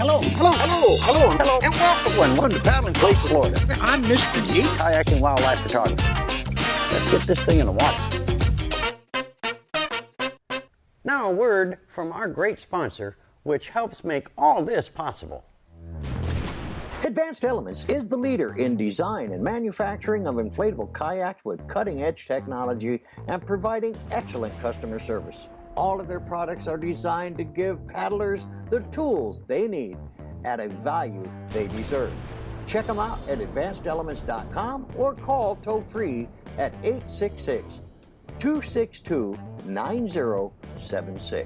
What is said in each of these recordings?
Hello, and welcome to Paddling Places, Florida. I'm Mr. D, kayaking wildlife photographer. Let's get this thing in the water. Now a word from our great sponsor, which helps make all this possible. Advanced Elements is the leader in design and manufacturing of inflatable kayaks with cutting-edge technology and providing excellent customer service. All of their products are designed to give paddlers the tools they need at a value they deserve. Check them out at advancedelements.com or call toll-free at 866-262-9076.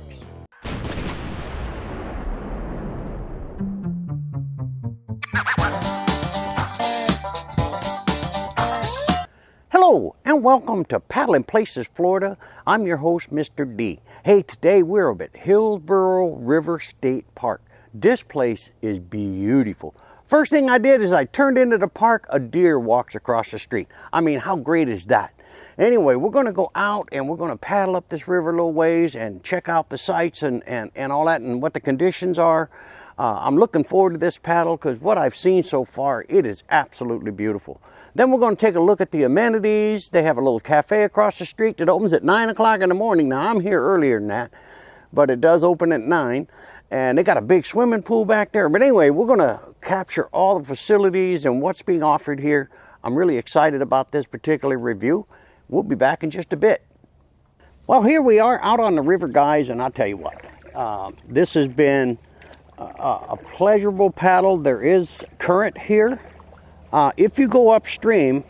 Hello, and welcome to Paddling Places, Florida. I'm your host, Mr. D. Hey, today we're up at Hillsborough River State Park. This place is beautiful. First thing I did is I turned into the park. A deer walks across the street. I mean, how great is that? Anyway, we're going to go out and we're going to paddle up this river a little ways and check out the sights and all that and what the conditions are. I'm looking forward to this paddle because what I've seen so far, it is absolutely beautiful. Then we're going to take a look at the amenities. They have a little cafe across the street that opens at 9 o'clock in the morning. Now, I'm here earlier than that, but it does open at 9. And they got a big swimming pool back there. But anyway, we're going to capture all the facilities and what's being offered here. I'm really excited about this particular review. We'll be back in just a bit. Well, here we are out on the river, guys, and I'll tell you what. This has been a pleasurable paddle. There is current here. If you go upstream,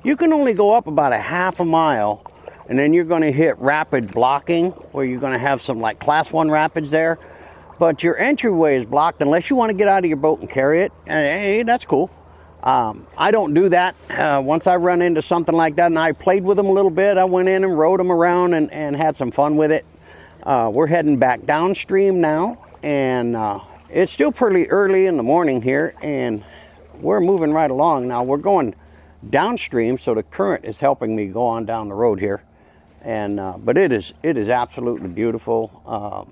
you can only go up about a half a mile, and then you're going to hit rapid blocking, where you're going to have some like class 1 rapids there. But your entryway is blocked unless you want to get out of your boat and carry it. And hey, that's cool. I don't do that. Once I run into something like that, and I played with them a little bit, I went in and rode them around and had some fun with it. We're heading back downstream now, and it's still pretty early in the morning here, and we're moving right along. Now we're going downstream, so the current is helping me go on down the road here. And but it is absolutely beautiful.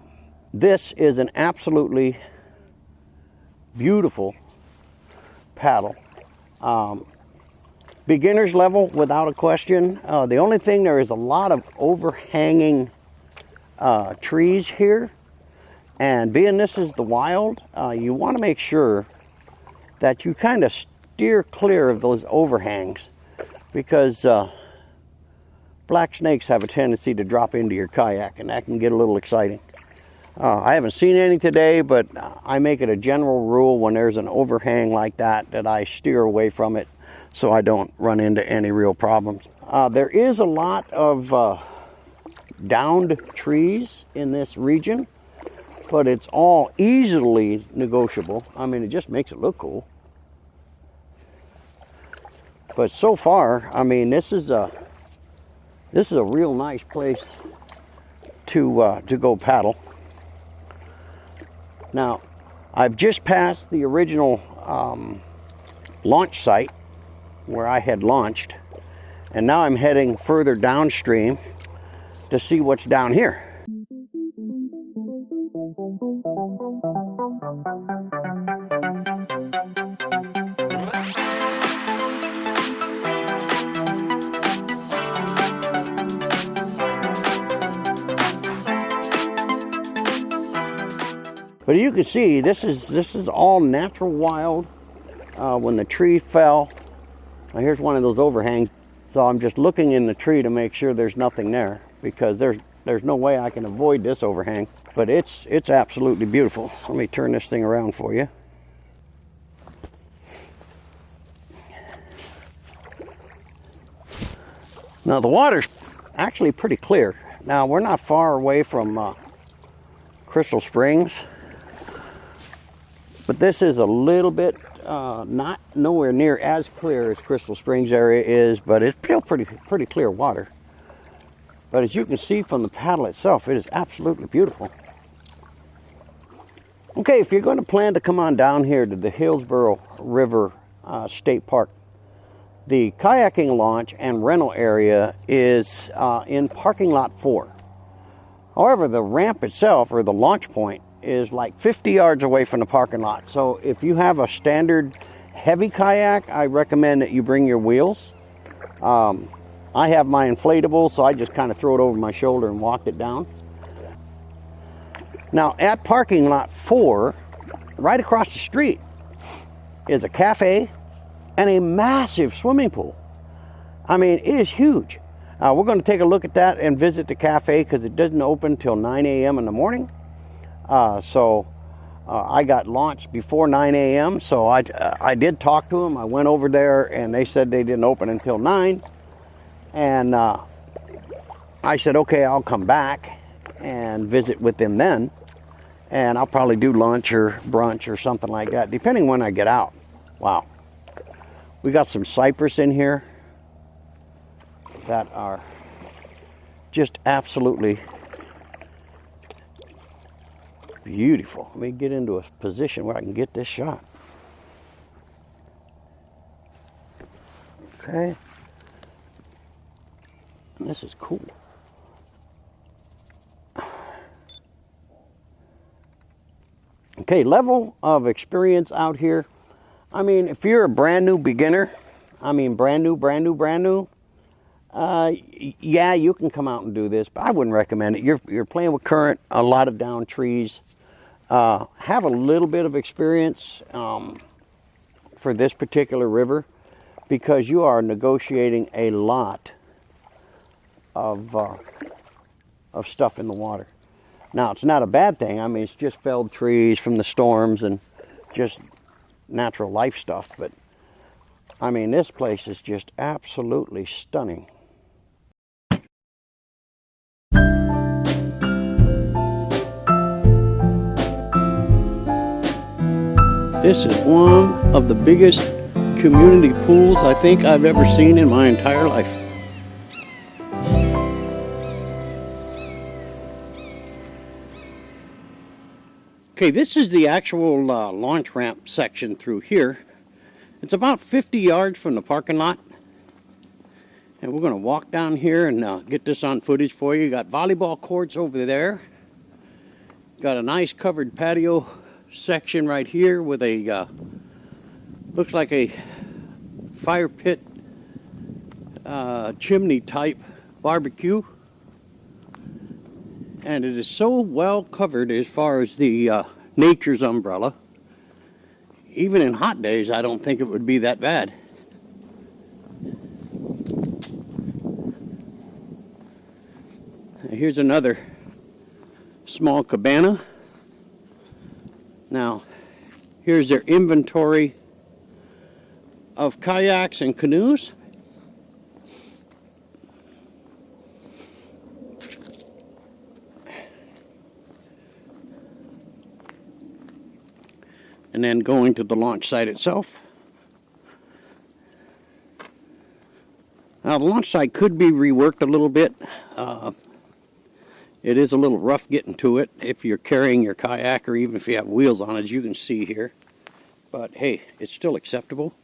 This is an absolutely beautiful paddle. Beginner's level without a question. The only thing, there is a lot of overhanging trees here, and being this is the wild, you want to make sure that you kind of steer clear of those overhangs, because black snakes have a tendency to drop into your kayak, and that can get a little exciting. I haven't seen any today, but I make it a general rule when there's an overhang like that I steer away from it so I don't run into any real problems. There is a lot of downed trees in this region, but it's all easily negotiable. I mean, it just makes it look cool. But so far, I mean, this is a real nice place to go paddle. Now, I've just passed the original launch site where I had launched, and now I'm heading further downstream to see what's down here. But you can see this is all natural wild. When the tree fell, now here's one of those overhangs. So I'm just looking in the tree to make sure there's nothing there, because there's no way I can avoid this overhang. But it's absolutely beautiful. Let me turn this thing around for you. Now the water's actually pretty clear. Now we're not far away from Crystal Springs, but this is a little bit not nowhere near as clear as Crystal Springs area is, but it's still pretty clear water. But as you can see from the paddle itself, it is absolutely beautiful. Okay, if you're going to plan to come on down here to the Hillsborough River State Park, the kayaking launch and rental area is in parking lot 4. However, the ramp itself, or the launch point, is like 50 yards away from the parking lot. So if you have a standard heavy kayak, I recommend that you bring your wheels. I have my inflatable, so I just kind of throw it over my shoulder and walked it down. Now at parking lot 4, right across the street, is a cafe and a massive swimming pool. I mean, it is huge. We're going to take a look at that and visit the cafe because it doesn't open till 9 a.m. in the morning. I got launched before 9 a.m. So I did talk to them. I went over there and they said they didn't open until 9. And I said, okay, I'll come back and visit with them then. And I'll probably do lunch or brunch or something like that, depending when I get out. Wow. We got some cypress in here that are just absolutely beautiful. Let me get into a position where I can get this shot. Okay. This is cool. Okay, level of experience out here. I mean, if you're a brand new beginner, I mean brand new, yeah, you can come out and do this, but I wouldn't recommend it. You're playing with current, a lot of down trees. Have a little bit of experience for this particular river because you are negotiating a lot of stuff in the water. Now, it's not a bad thing. I mean, it's just felled trees from the storms and just natural life stuff. But, I mean, this place is just absolutely stunning. This is one of the biggest community pools I think I've ever seen in my entire life. Okay, this is the actual launch ramp section through here. It's about 50 yards from the parking lot. And we're going to walk down here and get this on footage for you. You got volleyball courts over there. Got a nice covered patio section right here with a, looks like a fire pit chimney type barbecue. And it is so well covered as far as the nature's umbrella. Even in hot days, I don't think it would be that bad. Here's another small cabana. Now, here's their inventory of kayaks and canoes. And then going to the launch site itself. Now the launch site could be reworked a little bit. It is a little rough getting to it if you're carrying your kayak or even if you have wheels on it, as you can see here. But hey, it's still acceptable.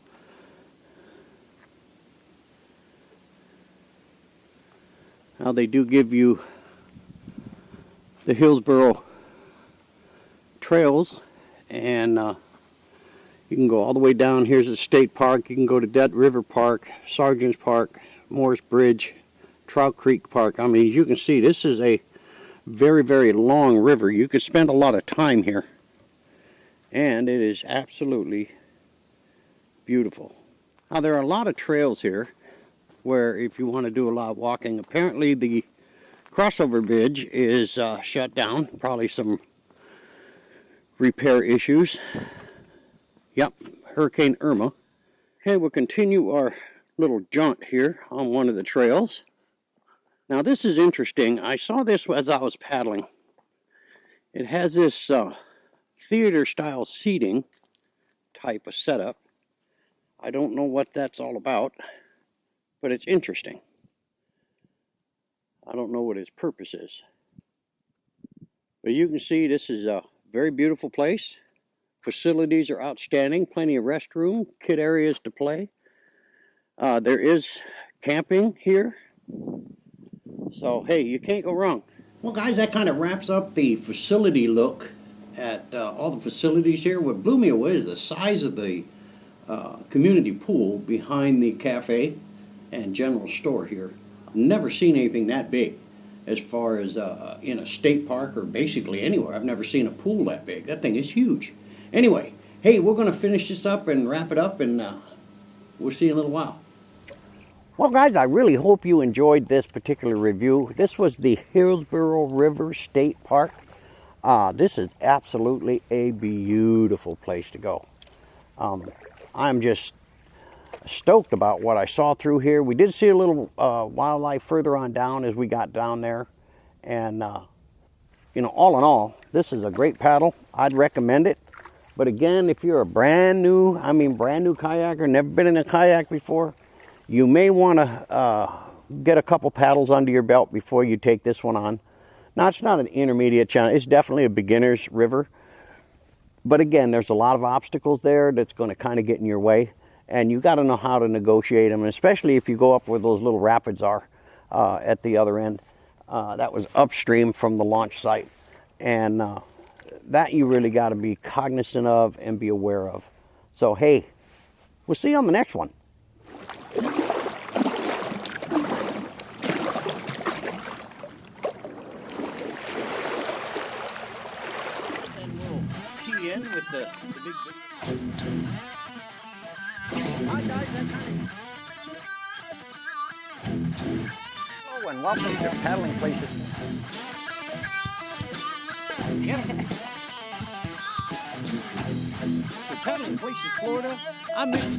Now they do give you the Hillsborough Trails. And you can go all the way down. Here's the state park. You can go to Dead River Park, Sergeant's Park, Morris Bridge, Trout Creek Park. I mean, you can see this is a very, very long river. You could spend a lot of time here. And it is absolutely beautiful. Now, there are a lot of trails here where if you want to do a lot of walking, apparently the crossover bridge is shut down. Probably some repair issues. Yep, Hurricane Irma. Okay, we'll continue our little jaunt here on one of the trails. Now this is interesting. I saw this as I was paddling. It has this theater style seating type of setup. I don't know what that's all about, but it's interesting. I don't know what its purpose is. But you can see this is a very beautiful place. Facilities are outstanding. Plenty of restroom, kid areas to play. There is camping here. So, hey, you can't go wrong. Well, guys, that kind of wraps up the facility look at all the facilities here. What blew me away is the size of the community pool behind the cafe and general store here. I've never seen anything that big as far as in a state park or basically anywhere. I've never seen a pool that big. That thing is huge. Anyway, hey, we're going to finish this up and wrap it up, and we'll see you in a little while. Well, guys, I really hope you enjoyed this particular review. This was the Hillsborough River State Park. This is absolutely a beautiful place to go. I'm just stoked about what I saw through here. We did see a little wildlife further on down as we got down there. And, you know, all in all, this is a great paddle. I'd recommend it. But again, if you're a brand new kayaker, never been in a kayak before, you may want to get a couple paddles under your belt before you take this one on. Now, it's not an intermediate challenge. It's definitely a beginner's river. But again, there's a lot of obstacles there that's going to kind of get in your way. And you got to know how to negotiate them, and especially if you go up where those little rapids are at the other end. That was upstream from the launch site. And that you really got to be cognizant of and be aware of. So, hey, we'll see you on the next one. And we'll key in with the big video. Hi guys, hello and welcome to Paddling Places. For Paddling Places, Florida, I'm Mr.